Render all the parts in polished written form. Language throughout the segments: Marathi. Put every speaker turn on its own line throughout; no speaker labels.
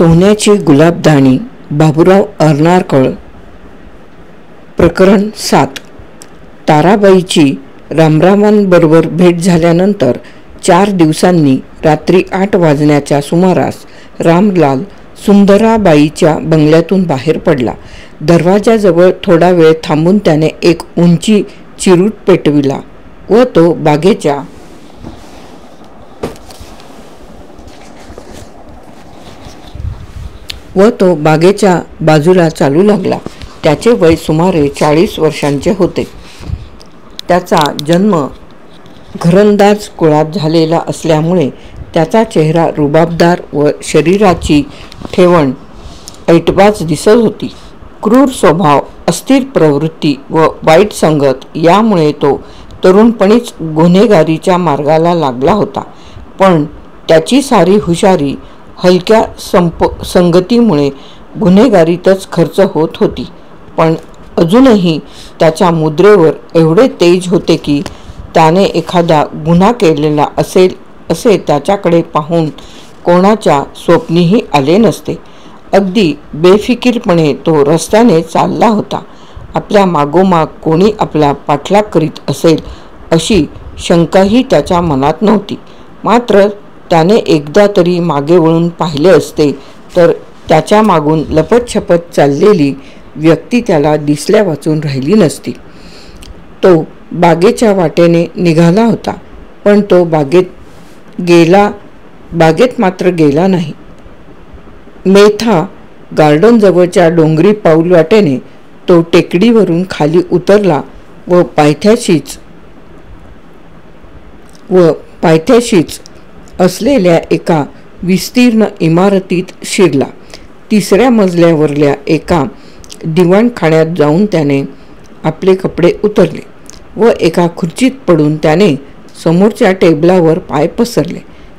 सोन्याची गुलाबदाणी बाबूराव अर्नाळकर. प्रकरण 7. ताराबाईची रामरावांबरोबर भेट झाल्यानंतर 4 दिवसांनी रात्री 8 वाजण्याच्या सुमारास रामलाल सुंदराबाईच्या बंगल्यातून बाहेर पडला. दरवाजाजवळ थोडा वेळ थांबून त्याने एक उंची चिरूट पेटविला व तो बागेच्या बाजूला चालू लागला. त्याचे वय सुमारे 40 वर्षांचे होते. त्याचा जन्म घरंदाज कुळात झालेला असल्यामुळे त्याचा चेहरा रुबाबदार व शरीराची ठेवण ऐटबाज दिसत होती. क्रूर स्वभाव, अस्थिर प्रवृत्ती व वाईट संगत यामुळे तो तरुणपणीच गुन्हेगारीच्या मार्गाला लागला होता. पण त्याची सारी हुशारी हलक्या संगतीमुळे गुन्हेगारीतच खर्च होत होती. पण अजूनही त्याच्या मुद्रेवर एवढे तेज होते की त्याने एखादा गुन्हा केलेला असेल असे त्याच्याकडे पाहून कोणाच्या स्वप्नीही आले नसते. अगदी बेफिकीरपणे तो रस्त्याने चालला होता. आपल्या मागोमाग कोणी आपला पाठलाग करीत असेल अशी शंकाही त्याच्या मनात नव्हती. मात्र त्याने एकदा तरी मागे वळून पाहिले असते तर त्याच्या मागून लपतछपत चाललेली व्यक्ती त्याला दिसल्या वाचून राहिली नसती. तो बागेच्या वाटेने निघाला होता, पण तो बागेत मात्र गेला नाही. मेथा गार्डनजवळच्या डोंगरी पाऊल वाटेने तो टेकडीवरून खाली उतरला व पायथ्याशीच असलेल्या एका विस्तीर्ण इमारतीत शिरला. 3ऱ्या मजल्यावरल्या एका दिवाणखान्यात जाऊन त्याने आपले कपडे उतरले व एका खुर्चीत पडून त्याने समोरच्या टेबलावर पाय पसरले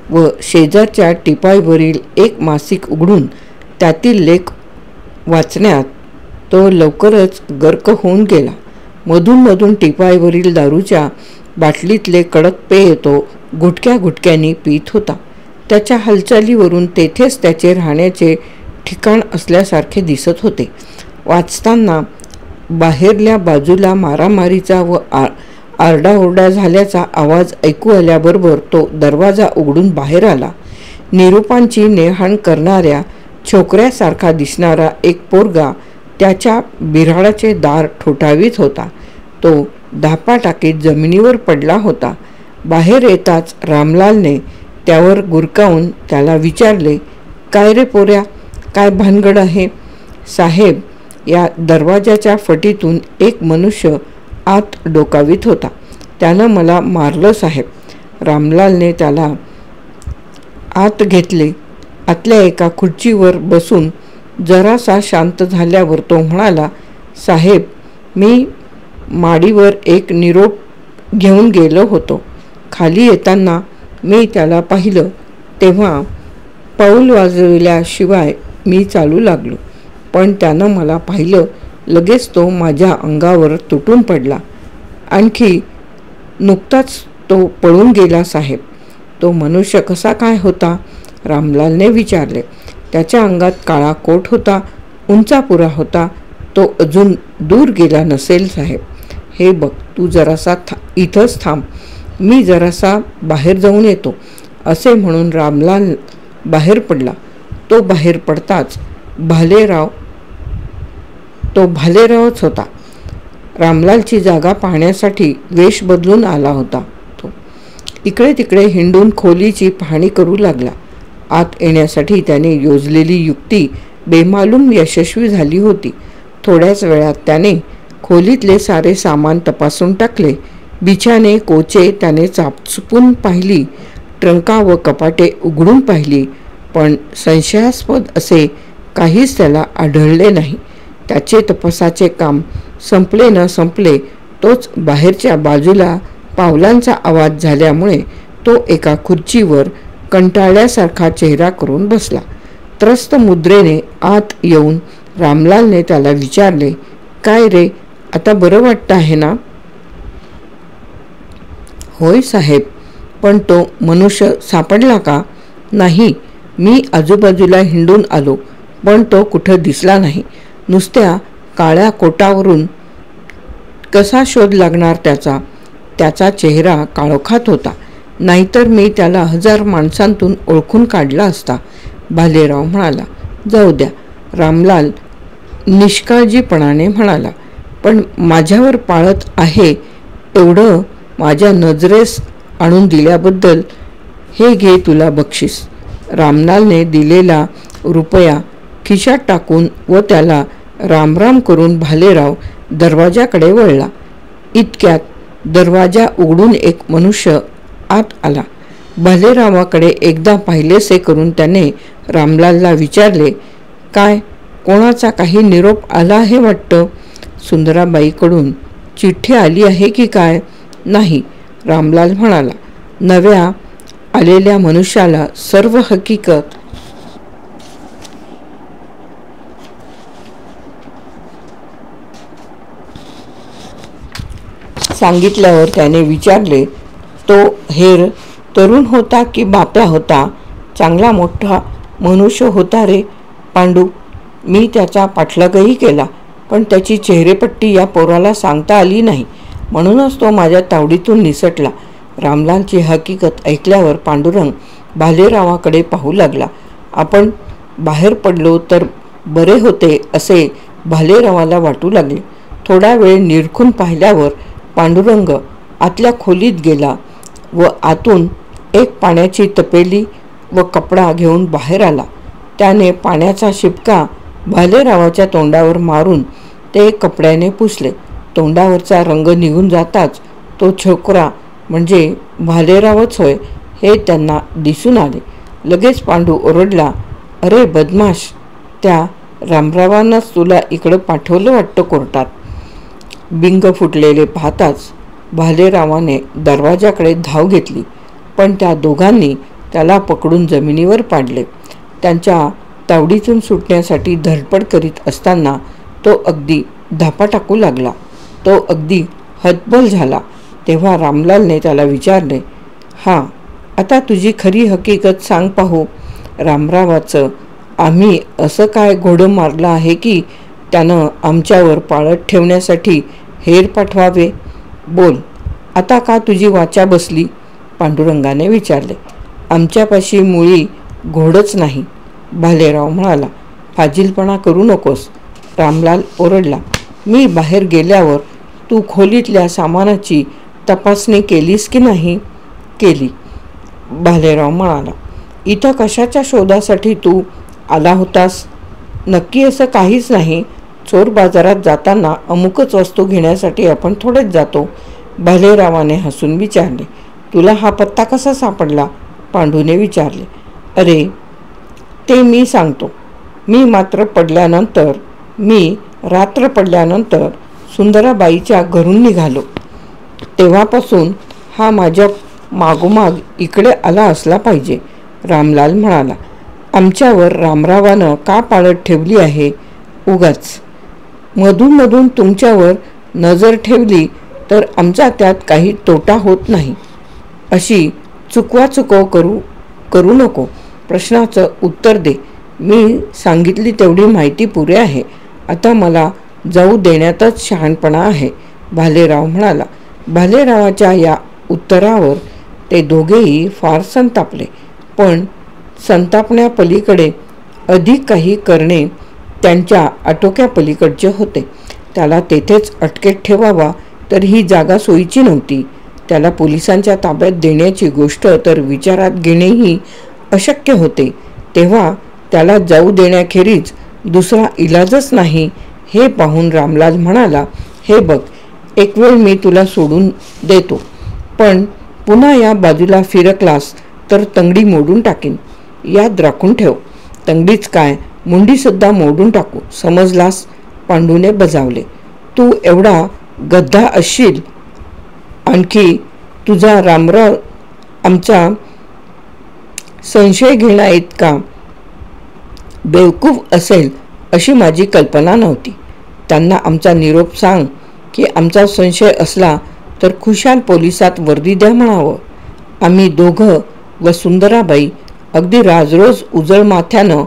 व शेजारच्या टिपाईवरील एक मासिक उघडून त्यातील लेख वाचण्यात तो लवकरच गर्क होऊन गेला. मधून टिपाईवरील दारूच्या बाटलीतले कडक पेय तो गुटक्या गुटक्यांनी पीत होता. त्याच्या हालचालीवरून तेथेच त्याचे राहण्याचे ठिकाण असल्यासारखे दिसत होते. वाचताना बाहेरल्या बाजूला मारामारीचा व आरडाओरडा झाल्याचा आवाज ऐकू आल्याबरोबर तो दरवाजा उघडून बाहेर आला. निरोपांची नेहाण करणाऱ्या छोकऱ्यासारखा दिसणारा एक पोरगा त्याच्या बिऱ्हाडाचे दार ठोठावीत होता. तो धापा टाकीत जमिनीवर पडला होता. बाहेर येताच रामलालने त्यावर गुरकावून त्याला विचारले, "काय रे पोऱ्या, काय भानगड आहे?" "साहेब, या दरवाजाच्या फटीतून एक मनुष्य आत डोकावीत होता. त्यानं मला मारलं साहेब." रामलालने त्याला आत घेतले. आतल्या एका खुर्चीवर बसून जरासा शांत झाल्यावर तो म्हणाला, "साहेब, मी माडीवर एक निरोप घेऊन गेलो होतो. खाली येताना मी त्याला पाहिलं तेव्हा पाऊल वाजविल्याशिवाय मी चालू लागलो. पण त्यानं मला पाहिलं लगेच तो माझ्या अंगावर तुटून पडला. आणखी नुकताच तो पळून गेला साहेब." "तो मनुष्य कसा काय होता?" रामलालने विचारले. "त्याच्या अंगात काळा कोट होता, उंचापुरा होता. तो अजून दूर गेला नसेल साहेब. हे बघ, तू जरासा इथंच थांब, मी जरासा बाहेर जाऊन येतो." असे म्हणून रामलाल बाहेर पडला. तो बाहेर पडताच भालेरावच होता. रामलालची जागा पाहण्यासाठी वेश बदलून आला होता. तो इकडे तिकडे हिंडून खोलीची पाहणी करू लागला. आत येण्यासाठी त्याने योजलेली युक्ती बेमालूम यशस्वी झाली होती. थोड्याच वेळात त्याने खोलीतले सारे सामान तपासून टाकले. बिछाने, कोचे त्याने चापचूपून पाहिली. ट्रंका व कपाटे उघडून पाहिली, पण संशयास्पद असे काहीच त्याला आढळले नाही. त्याचे तपासाचे काम संपले न संपले तोच बाहेरच्या बाजूला पावलांचा आवाज झाल्यामुळे तो एका खुर्चीवर कंटाळल्यासारखा चेहरा करून बसला. त्रस्त मुद्रेने आत येऊन रामलालने त्याला विचारले, "काय रे, आता बरं वाटतं आहे ना?" "होय साहेब, पण तो मनुष्य सापडला का?" "नाही, मी आजूबाजूला हिंडून आलो, पण तो कुठं दिसला नाही. नुसत्या काळ्या कोटावरून कसा शोध लागणार त्याचा? त्याचा चेहरा काळोखात होता, नाहीतर मी त्याला 1000 माणसांतून ओळखून काढला असता. भालेराव म्हणाला. जाऊ द्या, रामलाल निष्काळजीपणाने म्हणाला. पण माझ्यावर पाळत आहे एवढं माझ्या नजरेस आणून दिल्याबद्दल हे घे तुला बक्षीस. रामलालने दिलेला रुपया खिशात टाकून व त्याला रामराम करून भालेराव दरवाजाकडे वळला. इतक्यात दरवाजा उघडून एक मनुष्य आत आला. भालेरावाकडे एकदा पाहिलेसे करून त्याने रामलालला विचारले, काय, कोणाचा काही निरोप आला आहे वाटतं? सुंदराबाईकडून चिठ्ठी आली आहे की काय? नाही, रामलाल म्हणाला. नव्या आलेल्या मनुष्याला सर्व हकीकत सांगितल्यावर त्याने विचारले, तो हेर तरुण होता की बाप्या होता? चांगला मोठा मनुष्य होता रे पांडू. मी त्याचा पाठलागही केला, पण त्याची चेहरेपट्टी या पोराला सांगता आली नाही, म्हणूनच तो माझ्या तावडीतून निसटला. रामलालची हकीकत ऐकल्यावर पांडुरंग भालेरावाकडे पाहू लागला. आपण बाहेर पडलो तर बरे होते असे भालेरावाला वाटू लागले. थोडा वेळ निरखून पाहिल्यावर पांडुरंग आतल्या खोलीत गेला व आतून एक पाण्याची तपेली व कपडा घेऊन बाहेर आला. त्याने पाण्याचा शिपका भालेरावाच्या तोंडावर मारून ते कपड्याने पुसले. तोंडावरचा रंग निघून जाताच तो छोकरा म्हणजे भालेरावच होय हे त्यांना दिसून आले. लगेच पांडू ओरडला, अरे बदमाश, त्या रामरावांनाच तुला इकडं पाठवलं वाटतं कोर्टात. बिंग फुटलेले पाहताच भालेरावाने दरवाजाकडे धाव घेतली, पण त्या दोघांनी त्याला पकडून जमिनीवर पाडले. त्यांच्या तावडीतून सुटण्यासाठी धडपड करीत असताना तो अगदी धापा टाकू लागला. तो अगदी हतबल झाला. तेव्हा रामलालने त्याला विचारले, हां, आता तुझी खरी हकीकत सांग पाहू. रामरावाचं आम्ही असं काय घोडं मारलं आहे की त्यानं आमच्यावर पाळत ठेवण्यासाठी हेर पाठवावे? बोल, आता का तुझी वाचा बसली? पांडुरंगाने विचारले. आमच्यापाशी मुळी घोडच नाही, भालेराव म्हणाला. फाजीलपणा करू नकोस, रामलाल ओरडला. मी बाहेर गेल्यावर तू खोलीतल्या सामानाची तपासणी केलीस की नाही? केली, भालेराव म्हणाला. इथं कशाच्या शोधासाठी तू आला होतास? नक्की असं काहीच नाही. चोर बाजारात जाताना अमुकच वस्तू घेण्यासाठी आपण थोडेच जातो, भालेरावाने हसून विचारले. तुला हा पत्ता कसा सापडला? पांडूने विचारले. अरे, ते मी सांगतो. मी रात्र पडल्यानंतर सुंदराबाईच्या घरून निघालो. तेव्हापासून हा माझ्या मागोमाग इकडे आला असला पाहिजे, रामलाल म्हणाला. आमच्यावर रामरावानं का पाळत ठेवली आहे? उगाच. मधून मधून तुमच्यावर नजर ठेवली तर आमचा त्यात काही तोटा होत नाही. अशी चुकवा करू नको. प्रश्नाचं उत्तर दे. मी सांगितली तेवढी माहिती पुरे आहे. आता मला जाऊ देण्यातच शहाणपणा आहे, भालेराव म्हणाला. भालेरावाच्या या उत्तरावर ते दोघेही फार संतापले, पण संतापण्यापलीकडे अधिक काही करणे त्यांच्या आटोक्यापलीकडचे होते. त्याला तेथेच अटकेत ठेवावा तर ही जागा सोयीची नव्हती. त्याला पोलिसांच्या ताब्यात देण्याची गोष्ट तर विचारात घेणेही अशक्य होते. तेव्हा त्याला जाऊ देण्याखेरीज दुसरा इलाजच नाही हे पाहून रामलाल म्हणाला, हे बघ, एक वेळ मी तुला सोडून देतो, पण पुन्हा या बाजूला फिरकलास तर तंगडी मोडून टाकीन. याद राखून ठेव. तंगडीच काय, मुंडीसुद्धा मोडून टाकू, समजलास? पांडूने बजावले. तू एवढा गद्दा असशील, आणखी तुझा रामराव आमचा संशय घेणा इतका बेवकूफ असेल अशी माझी कल्पना नव्हती. त्यांना आमचा निरोप सांग की आमचा संशय असला तर खुशाल पोलिसात वर्दी द्या म्हणावं. आम्ही दोघं व सुंदराबाई अगदी राजरोज उजळ माथ्यानं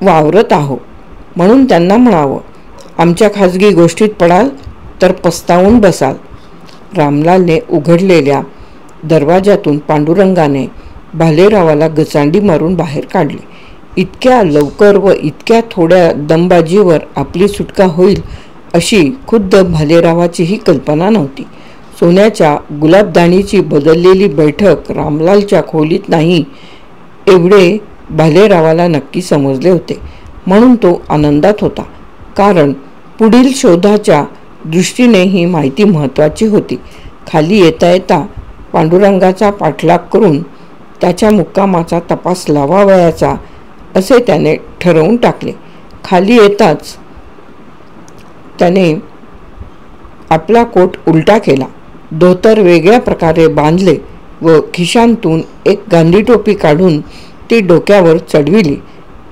वावरत आहो, म्हणून त्यांना म्हणावं, आमच्या खाजगी गोष्टीत पडाल तर पस्तावून बसाल. रामलालने उघडलेल्या दरवाजातून पांडुरंगाने भालेरावाला गचांडी मारून बाहेर काढले. इतक्या लवकर व इतक्या थोड्या दमबाजीवर आपली सुटका होईल अशी खुद्द भालेरावाचीही कल्पना नव्हती. सोन्याच्या गुलाबदानीची बदललेली बैठक रामलालच्या खोलीत नाही एवढे भालेरावाला नक्की समजले होते, म्हणून तो आनंदात होता. कारण पुढील शोधाच्या दृष्टीने ही माहिती महत्त्वाची होती. खाली येता येता पांडुरंगाचा पाठलाग करून त्याच्या मुक्कामाचा तपास लावावयाचा असे त्याने ठरवून टाकले. खाली येताच त्याने आपला कोट उलटा केला, धोतर वेगळ्या प्रकारे बांधले व खिशांतून एक गांधी टोपी काढून ती डोक्यावर चढविली.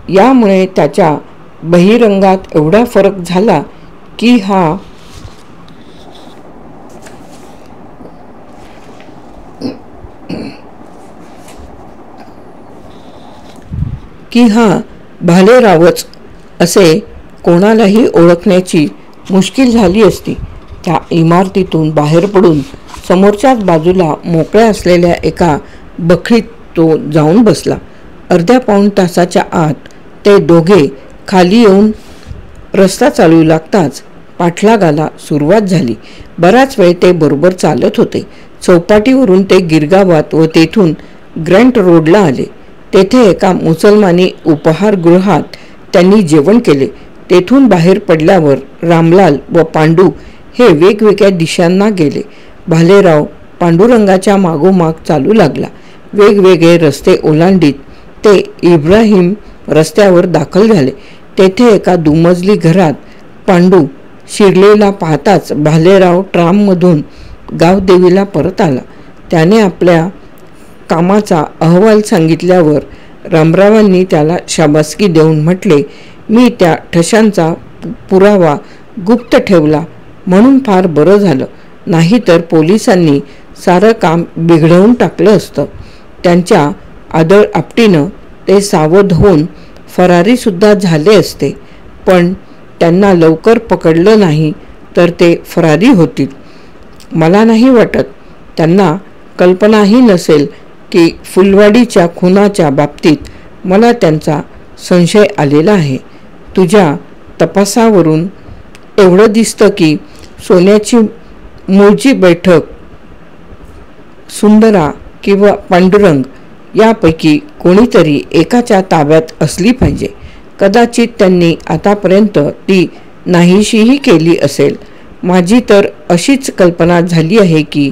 यामुळे त्याच्या बहिरंगात एवढा फरक झाला की हा भालेरावच असे कोणालाही ओळखण्याची मुश्किल झाली असती. त्या इमारतीतून बाहेर पडून समोरच्याच बाजूला मोकळ्या असलेल्या एका बखरीत तो जाऊन बसला. अर्ध्या पाऊण तासाच्या आत ते दोघे खाली येऊन रस्ता चालू लागताच पाठलागाला सुरुवात झाली. बराच वेळ ते बरोबर चालत होते. चौपाटीवरून ते गिरगावात व तेथून ग्रँट रोडला आले. तेथे एका मुसलमानी उपहारगृहात त्यांनी जेवण केले. तेथून बाहेर पडल्यावर रामलाल व पांडू हे वेगवेगळ्या दिशांना गेले. भालेराव पांडुरंगाच्या मागोमाग चालू लागला. वेगवेगळे रस्ते ओलांडीत ते इब्राहिम रस्त्यावर दाखल झाले. तेथे एका दुमजली घरात पांडू शिरलेला पाहताच भालेराव ट्राममधून गावदेवीला परत आला. त्याने आपल्या कामाचा अहवाल सांगितल्यावर रामरावांनी त्याला शाबासकी देऊन म्हटले, मी त्या ठशांचा पुरावा गुप्त ठेवला म्हणून फार बरं झालं, नाहीतर पोलिसांनी सारं काम बिघडवून टाकलं असतं. त्यांच्या आदळ आपटीनं ते सावध होऊन फरारीसुद्धा झाले असते, पण त्यांना लवकर पकडलं नाही तर ते फरारी होतील. मला नाही वाटत त्यांना कल्पनाही नसेल की फुलवाडीच्या खुनाच्या बाबतीत मला त्यांचा संशय आलेला आहे. तुझ्या तपासावरून एवढं दिसतं की सोन्याची मूळची बैठक सुंदरा किंवा पांडुरंग यापैकी कोणीतरी एकाच्या ताब्यात असली पाहिजे. कदाचित त्यांनी आतापर्यंत ती नाहीशीही केली असेल. माझी तर अशीच कल्पना झाली आहे की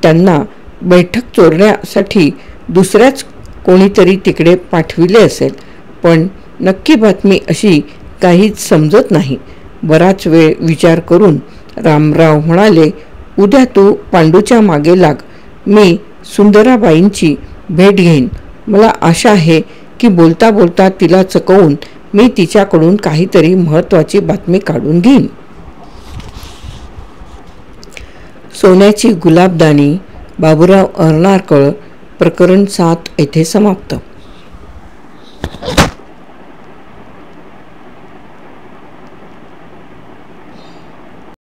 त्यांना बैठक चोरण्यासाठी दुसऱ्याच कोणीतरी तिकडे पाठविले असेल, पण नक्की बातमी अशी काहीच समजत नाही. बराच वेळ विचार करून रामराव म्हणाले, उद्या तू पांडूच्या मागे लाग. मी सुंदराबाईंची भेट घेईन. मला आशा आहे की बोलता बोलता तिला चकवून मी तिच्याकडून काहीतरी महत्त्वाची बातमी काढून घेईन. सोन्याची गुलाबदानी बाबूराव अर्नाळकर प्रकरण 7 येथे समाप्त.